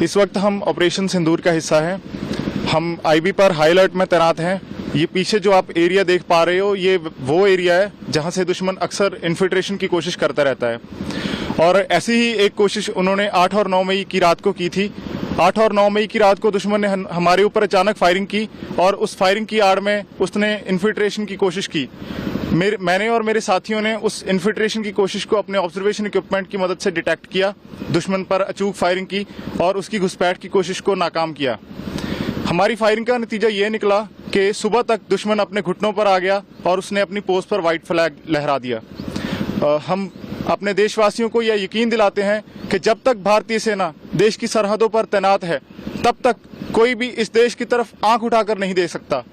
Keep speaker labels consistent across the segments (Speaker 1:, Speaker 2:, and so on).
Speaker 1: इस वक्त हम ऑपरेशन सिंदूर का हिस्सा हैं। हम आईबी पर हाई अलर्ट में तैनात हैं। ये पीछे जो आप एरिया देख पा रहे हो, ये वो एरिया है जहां से दुश्मन अक्सर इन्फिल्ट्रेशन की कोशिश करता रहता है। और ऐसी ही एक कोशिश उन्होंने 8 और 9 मई की रात को की थी। 8 और 9 मई की रात को दुश्मन ने हमारे ऊपर अचानक फायरिंग की और उस फायरिंग की आड़ में उसने इन्फिल्ट्रेशन की कोशिश की। मैंने और मेरे साथियों ने उस इन्फिल्ट्रेशन की कोशिश को अपने ऑब्जर्वेशन इक्विपमेंट की मदद से डिटेक्ट किया, दुश्मन पर अचूक फायरिंग की और उसकी घुसपैठ की कोशिश को नाकाम किया। हमारी फायरिंग का नतीजा ये निकला कि सुबह तक दुश्मन अपने घुटनों पर आ गया और उसने अपनी पोस्ट पर व्हाइट फ्लैग लहरा दिया। हम अपने देशवासियों को यह यकीन दिलाते हैं कि जब तक भारतीय सेना देश की सरहदों पर तैनात है, तब तक कोई भी इस देश की तरफ आंख उठाकर नहीं देख सकता।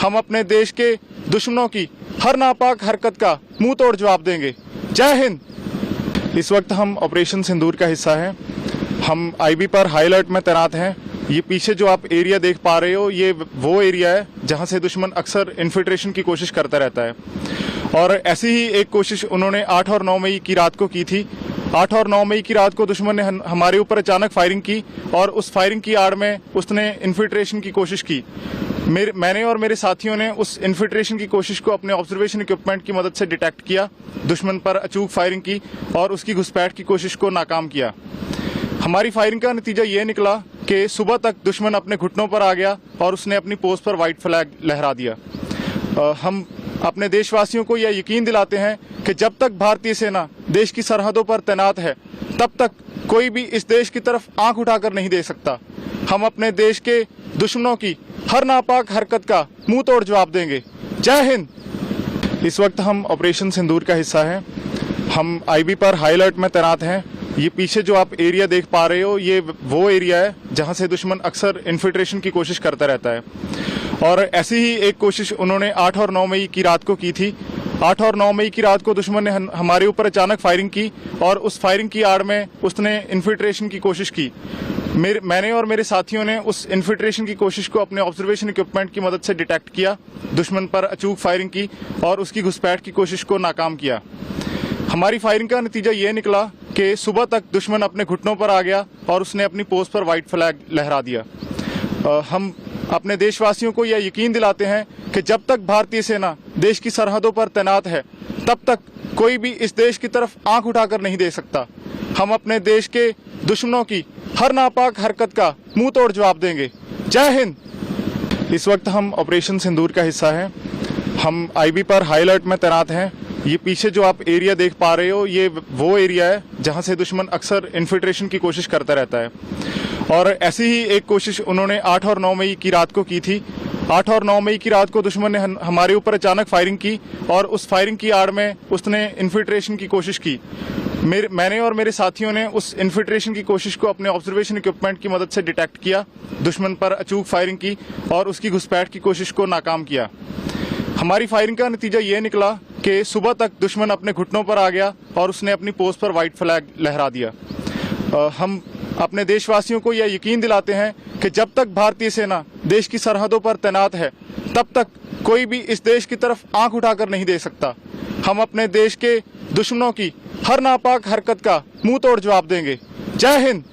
Speaker 1: हम अपने देश के दुश्मनों की हर नापाक हरकत का मुंह तोड़ जवाब देंगे। जय हिंद। इस वक्त हम ऑपरेशन सिंदूर का हिस्सा हैं। हम आईबी पर हाई अलर्ट में तैनात हैं। ये पीछे जो आप एरिया देख पा रहे हो, ये वो एरिया है जहां से दुश्मन अक्सर इन्फिल्ट्रेशन की कोशिश करता रहता है। और ऐसी ही एक कोशिश उन्होंने 8 और 9 मई की रात को की थी। 8 और 9 मई की रात को दुश्मन ने हमारे ऊपर अचानक फायरिंग की और उस फायरिंग की आड़ में उसने इन्फिल्ट्रेशन की कोशिश की। मैंने और मेरे साथियों ने उस इन्फिल्ट्रेशन की कोशिश को अपने ऑब्जर्वेशन इक्विपमेंट की मदद से डिटेक्ट किया, दुश्मन पर अचूक फायरिंग की और उसकी घुसपैठ की कोशिश को नाकाम किया। हमारी फायरिंग का नतीजा ये निकला कि सुबह तक दुश्मन अपने घुटनों पर आ गया और उसने अपनी पोस्ट पर व्हाइट फ्लैग लहरा दिया। हम अपने देशवासियों को यह यकीन दिलाते हैं कि जब तक भारतीय सेना देश की सरहदों पर तैनात है, तब तक कोई भी इस देश की तरफ आंख उठाकर नहीं देख सकता। हम अपने देश के दुश्मनों की हर नापाक हरकत का मुंह तोड़ जवाब देंगे। जय हिंद। इस वक्त हम ऑपरेशन सिंदूर का हिस्सा हैं। हम आईबी पर हाई अलर्ट में तैनात हैं। ये पीछे जो आप एरिया देख पा रहे हो, ये वो एरिया है जहां से दुश्मन अक्सर इन्फिल्ट्रेशन की कोशिश करता रहता है। और ऐसी ही एक कोशिश उन्होंने 8 और 9 मई की रात को की थी। 8 और 9 मई की रात को दुश्मन ने हमारे ऊपर अचानक फायरिंग की और उस फायरिंग की आड़ में उसने इन्फिल्ट्रेशन की कोशिश की। मैंने और मेरे साथियों ने उस इन्फिल्ट्रेशन की कोशिश को अपने ऑब्जर्वेशन इक्विपमेंट की मदद से डिटेक्ट किया, दुश्मन पर अचूक फायरिंग की और उसकी घुसपैठ की कोशिश को नाकाम किया। हमारी फायरिंग का नतीजा ये निकला कि सुबह तक दुश्मन अपने घुटनों पर आ गया और उसने अपनी पोस्ट पर व्हाइट फ्लैग लहरा दिया। हम अपने देशवासियों को यह यकीन दिलाते हैं कि जब तक भारतीय सेना देश की सरहदों पर तैनात है, तब तक कोई भी इस देश की तरफ आंख उठाकर नहीं देख सकता। हम अपने देश के दुश्मनों की हर नापाक हरकत का मुंह तोड़ जवाब देंगे। जय हिंद। इस वक्त हम ऑपरेशन सिंदूर का हिस्सा हैं। हम आईबी पर हाई अलर्ट में तैनात हैं। ये पीछे जो आप एरिया देख पा रहे हो, ये वो एरिया है जहां से दुश्मन अक्सर इन्फिल्ट्रेशन की कोशिश करता रहता है। और ऐसी ही एक कोशिश उन्होंने 8 और 9 मई की रात को की थी। 8 और 9 मई की रात को दुश्मन ने हमारे ऊपर अचानक फायरिंग की और उस फायरिंग की आड़ में उसने इन्फिल्ट्रेशन की कोशिश की। मैंने और मेरे साथियों ने उस इन्फिल्ट्रेशन की कोशिश को अपने ऑब्जर्वेशन इक्विपमेंट की मदद से डिटेक्ट किया, दुश्मन पर अचूक फायरिंग की और उसकी घुसपैठ की कोशिश को नाकाम किया। हमारी फायरिंग का नतीजा ये निकला कि सुबह तक दुश्मन अपने घुटनों पर आ गया और उसने अपनी पोस्ट पर व्हाइट फ्लैग लहरा दिया। हम अपने देशवासियों को यह यकीन दिलाते हैं कि जब तक भारतीय सेना देश की सरहदों पर तैनात है, तब तक कोई भी इस देश की तरफ आंख उठाकर नहीं देख सकता। हम अपने देश के दुश्मनों की हर नापाक हरकत का मुंह तोड़ जवाब देंगे। जय हिंद।